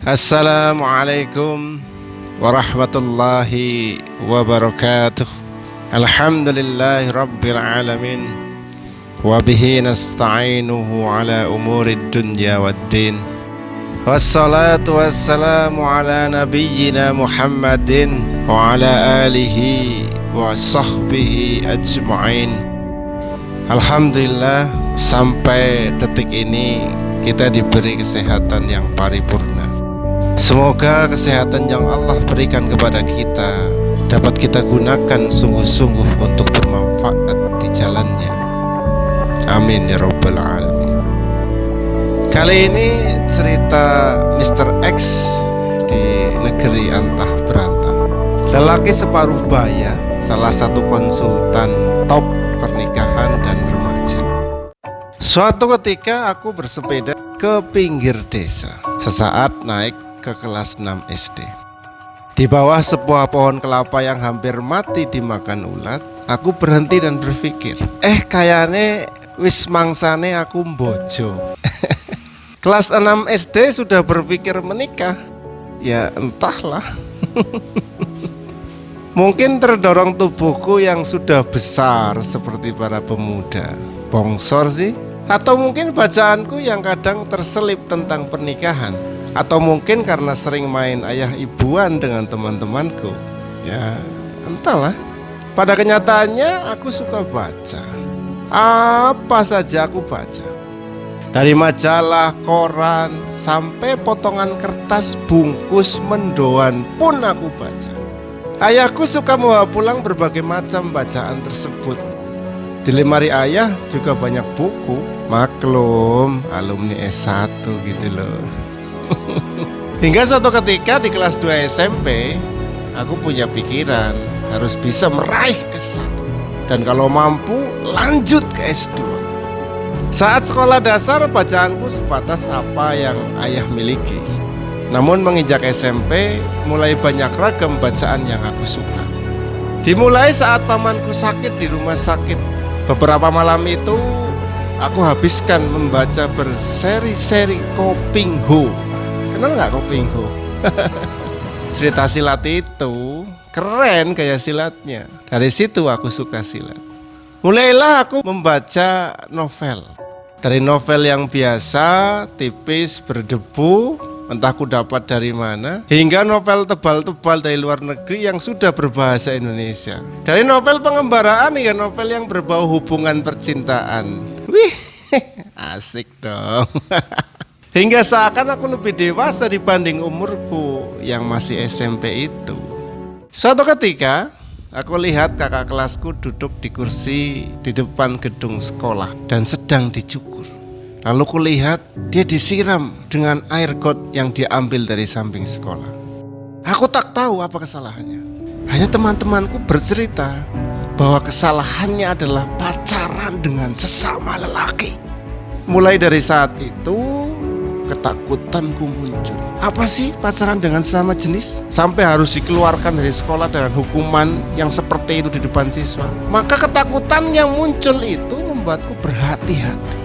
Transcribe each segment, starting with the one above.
Assalamualaikum warahmatullahi wabarakatuh. Alhamdulillahi rabbil alamin. Wabihi nasta'inuhu ala umurid dunya waddin. Wassalatu wassalamu ala nabiyyina Muhammadin wa ala alihi wa sahbihi ajma'in. Alhamdulillah, sampai detik ini kita diberi kesehatan yang paripurna. Semoga kesehatan yang Allah berikan kepada kita dapat kita gunakan sungguh-sungguh untuk bermanfaat di jalannya. Amin ya rabbal alamin. Kali ini cerita Mr. X di negeri antah berantah. Lelaki separuh baya, salah satu konsultan top pernikahan dan remaja. Suatu ketika aku bersepeda ke pinggir desa. Sesaat naik ke kelas 6 SD. Di bawah sebuah pohon kelapa yang hampir mati dimakan ulat, aku berhenti dan berpikir, kayaknya wis mangsane aku mbojo. Kelas 6 SD sudah berpikir menikah. Ya entahlah. Mungkin terdorong tubuhku yang sudah besar seperti para pemuda. Bongsor sih. Atau mungkin bacaanku yang kadang terselip tentang pernikahan. Atau mungkin karena sering main ayah ibuan dengan teman-temanku. Ya entahlah. Pada kenyataannya aku suka baca. Apa saja aku baca. Dari majalah, koran, sampai potongan kertas bungkus mendoan pun aku baca. Ayahku suka membawa pulang berbagai macam bacaan tersebut. Di lemari ayah juga banyak buku. Maklum, alumni S1 gitu loh. Hingga suatu ketika di kelas 2 SMP, aku punya pikiran harus bisa meraih S1. Dan kalau mampu, lanjut ke S2. Saat sekolah dasar, bacaanku sebatas apa yang ayah miliki. Namun menginjak SMP, mulai banyak ragam bacaan yang aku suka. Dimulai saat pamanku sakit di rumah sakit. Beberapa malam itu, aku habiskan membaca berseri-seri Koping Ho. Kenal nggak Koping Ho? Cerita silat itu keren gaya silatnya. Dari situ aku suka silat. Mulailah aku membaca novel. Dari novel yang biasa, tipis, berdebu, entah aku dapat dari mana, hingga novel tebal-tebal dari luar negeri yang sudah berbahasa Indonesia. Dari novel pengembaraan hingga novel yang berbau hubungan percintaan. Wih, asik dong. Hingga seakan aku lebih dewasa dibanding umurku yang masih SMP itu. Suatu ketika, aku lihat kakak kelasku duduk di kursi di depan gedung sekolah dan sedang dicukur. Lalu kulihat dia disiram dengan air got yang diambil dari samping sekolah. Aku tak tahu apa kesalahannya. Hanya teman-temanku bercerita bahwa kesalahannya adalah pacaran dengan sesama lelaki. Mulai dari saat itu, ketakutanku muncul. Apa sih pacaran dengan sesama jenis? Sampai harus dikeluarkan dari sekolah dengan hukuman yang seperti itu di depan siswa. Maka ketakutan yang muncul itu membuatku berhati-hati.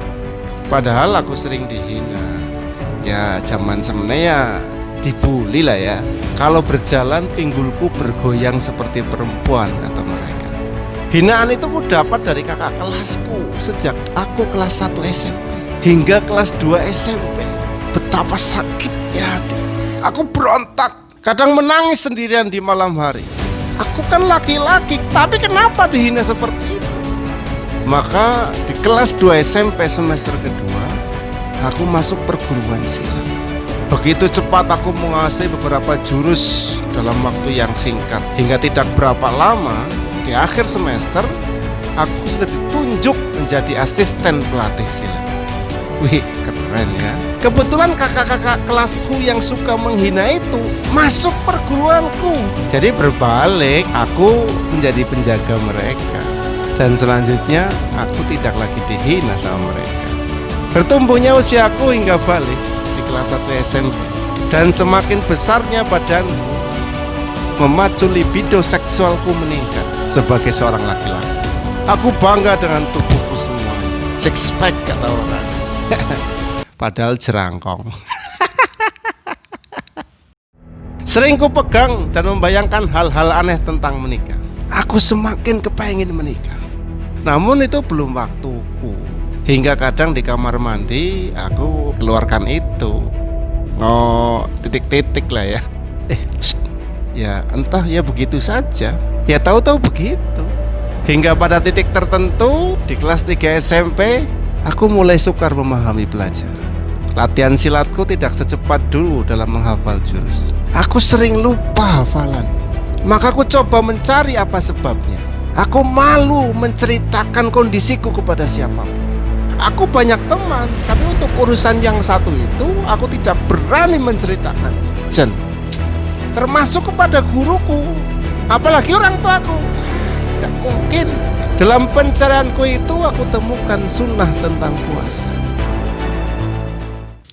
Padahal aku sering dihina. Ya zaman semennya dibully lah ya. Kalau berjalan pinggulku bergoyang seperti perempuan, kata mereka. Hinaan itu ku dapat dari kakak kelasku sejak aku kelas 1 SMP hingga kelas 2 SMP. Betapa sakitnya hati. Aku berontak, kadang menangis sendirian di malam hari. Aku kan laki-laki, tapi kenapa dihina seperti itu? Maka di kelas 2 SMP semester kedua, aku masuk perguruan silat. Begitu cepat aku menguasai beberapa jurus dalam waktu yang singkat. Hingga tidak berapa lama, di akhir semester, aku sudah ditunjuk menjadi asisten pelatih silat. Wih, keren ya. Kebetulan kakak-kakak kelasku yang suka menghina itu masuk perguruanku. Jadi berbalik, aku menjadi penjaga mereka. Dan selanjutnya, aku tidak lagi dihina sama mereka. Bertumbuhnya usiaku hingga balik di kelas 1 SMP. Dan semakin besarnya badanku, memacu libido seksualku meningkat sebagai seorang laki-laki. Aku bangga dengan tubuhku semuanya. Six pack, kata orang. Padahal jerangkong. Sering ku pegang dan membayangkan hal-hal aneh tentang menikah. Aku semakin kepengen menikah. Namun itu belum waktuku. Hingga kadang di kamar mandi aku keluarkan itu. Oh, titik-titik lah ya. Ya entah ya begitu saja. Ya tahu-tahu begitu. Hingga pada titik tertentu di kelas 3 SMP, aku mulai sukar memahami pelajaran. Latihan silatku tidak secepat dulu dalam menghafal jurus. Aku sering lupa hafalan. Maka aku coba mencari apa sebabnya. Aku malu menceritakan kondisiku kepada siapapun. Aku banyak teman, tapi untuk urusan yang satu itu aku tidak berani menceritakan. Termasuk kepada guruku, apalagi orang tuaku. Tidak mungkin. Dalam pencarianku itu aku temukan sunnah tentang puasa.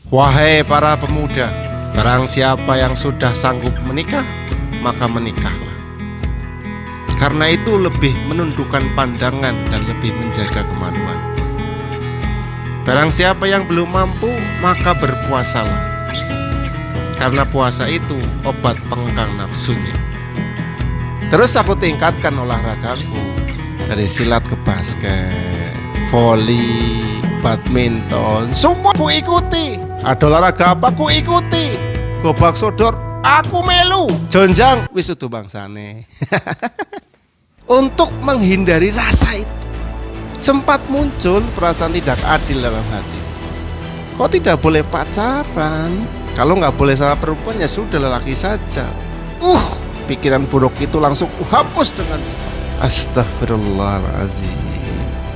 Wahai para pemuda, barang siapa yang sudah sanggup menikah, maka menikahlah. Karena itu lebih menundukkan pandangan dan lebih menjaga kemaluan. Barang siapa yang belum mampu, maka berpuasalah. Karena puasa itu obat pengekang nafsunya. Terus aku tingkatkan olahragaku dari silat ke basket, voli, badminton, semua ku ikuti. Ada olahraga apa ku ikuti. Gobak sodor aku melu. Jonjang wis utuh bangsane. Untuk menghindari rasa itu, sempat muncul perasaan tidak adil dalam hati. Kok tidak boleh pacaran? Kalau nggak boleh sama perempuan ya sudah lelaki saja. Pikiran buruk itu langsung hapus dengan cepat. Astagfirullahaladzim.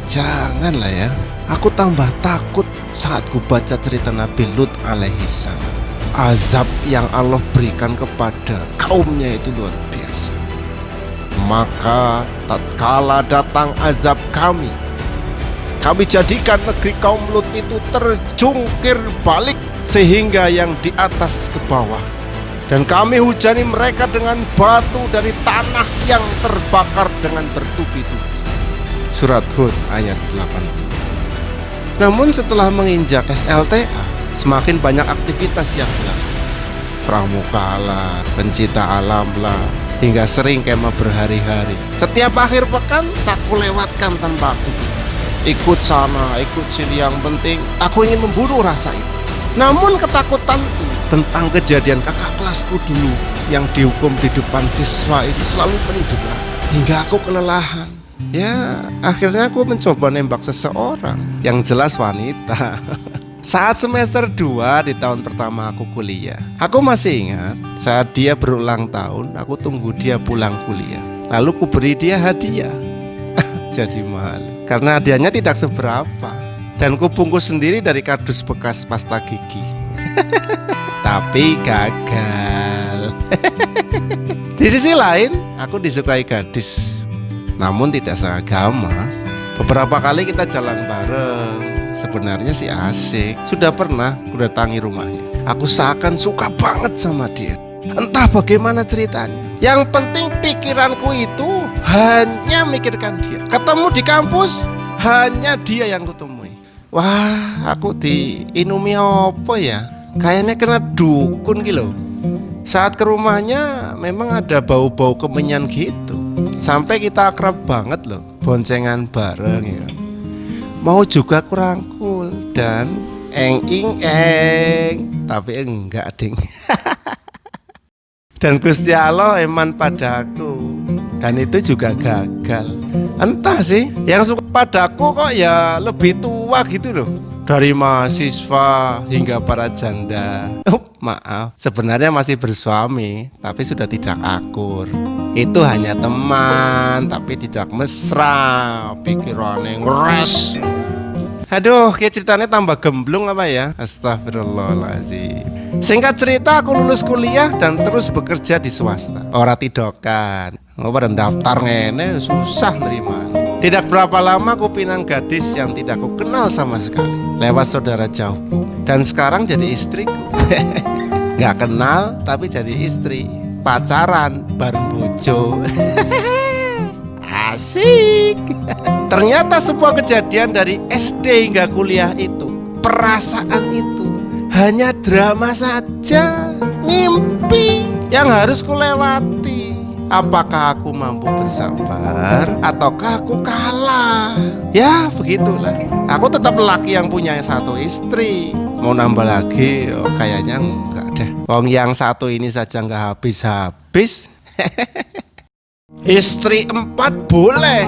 Janganlah ya. Aku tambah takut saat ku baca cerita Nabi Lut alaihissalam. Azab yang Allah berikan kepada kaumnya itu luar biasa. Maka tatkala datang azab kami jadikan negeri kaum Lut itu terjungkir balik sehingga yang di atas ke bawah. Dan kami hujani mereka dengan batu dari tanah yang terbakar dengan bertubi-tubi. Surat Hud ayat 80. Namun setelah menginjak SLTA, semakin banyak aktivitas yang dilakukan. Pramuka lah, pencipta alam lah, hingga sering kemah berhari-hari. Setiap akhir pekan tak kulewatkan tanpa aktivitas. Ikut sana, ikut sini, yang penting aku ingin membunuh rasa itu. Namun ketakutanku tentang kejadian kakak kelasku dulu yang dihukum di depan siswa itu selalu menidurkan hingga aku kelelahan. Ya akhirnya aku mencoba nembak seseorang, yang jelas wanita. Saat semester 2 di tahun pertama aku kuliah, aku masih ingat saat dia berulang tahun, aku tunggu dia pulang kuliah. Lalu ku beri dia hadiah. Jadi malu karena hadiahnya tidak seberapa, dan ku bungkus sendiri dari kardus bekas pasta gigi. Tapi gagal. Di sisi lain, aku disukai gadis, namun tidak seagama. Beberapa kali kita jalan bareng. Sebenarnya sih asik. Sudah pernah kudatangi rumahnya. Aku seakan suka banget sama dia. Entah bagaimana ceritanya. Yang penting pikiranku itu hanya mikirkan dia. Ketemu di kampus, hanya dia yang kutemui. Wah, aku diinumi apa ya? Kayaknya kena dukun gitu. Saat ke rumahnya memang ada bau-bau kemenyan gitu. Sampai kita akrab banget loh, boncengan bareng ya. Mau juga kurangkul dan eng, tapi enggak ding. Dan Gusti Allah eman padaku, dan itu juga gagal. Entah sih, yang suka padaku kok ya lebih tua gitu loh. Dari mahasiswa hingga para janda. Maaf, sebenarnya masih bersuami, tapi sudah tidak akur. Itu hanya teman, tapi tidak mesra. Pikirannya ngeres. Aduh, kayak ceritanya tambah gemblung apa ya? Astagfirullahaladzim. Singkat cerita, aku lulus kuliah dan terus bekerja di swasta. Ora tidokan. Pada daftar ngene susah nerima. Tidak berapa lama aku pinang gadis yang tidak aku kenal sama sekali lewat saudara jauhku, dan sekarang jadi istriku. Gak kenal tapi jadi istri. Pacaran baru bojo. Asik. Ternyata sebuah kejadian dari SD hingga kuliah itu, perasaan itu hanya drama saja, mimpi. yang harus kulewati. Apakah aku mampu bersabar ataukah aku kalah? Ya begitulah. Aku tetap lelaki yang punya satu istri. Mau nambah lagi? Oh, kayaknya enggak deh. Wong yang satu ini saja enggak habis-habis. Istri 4 boleh,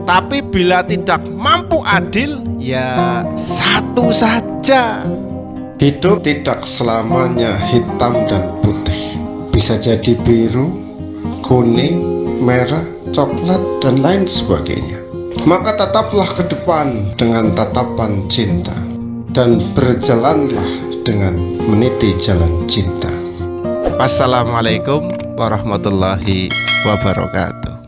tapi bila tidak mampu adil, ya satu saja. Hidup tidak selamanya hitam dan putih. Bisa jadi biru, kuning, merah, coklat, dan lain sebagainya. Maka tetaplah ke depan dengan tatapan cinta, dan berjalanlah dengan meniti jalan cinta. Wassalamualaikum warahmatullahi wabarakatuh.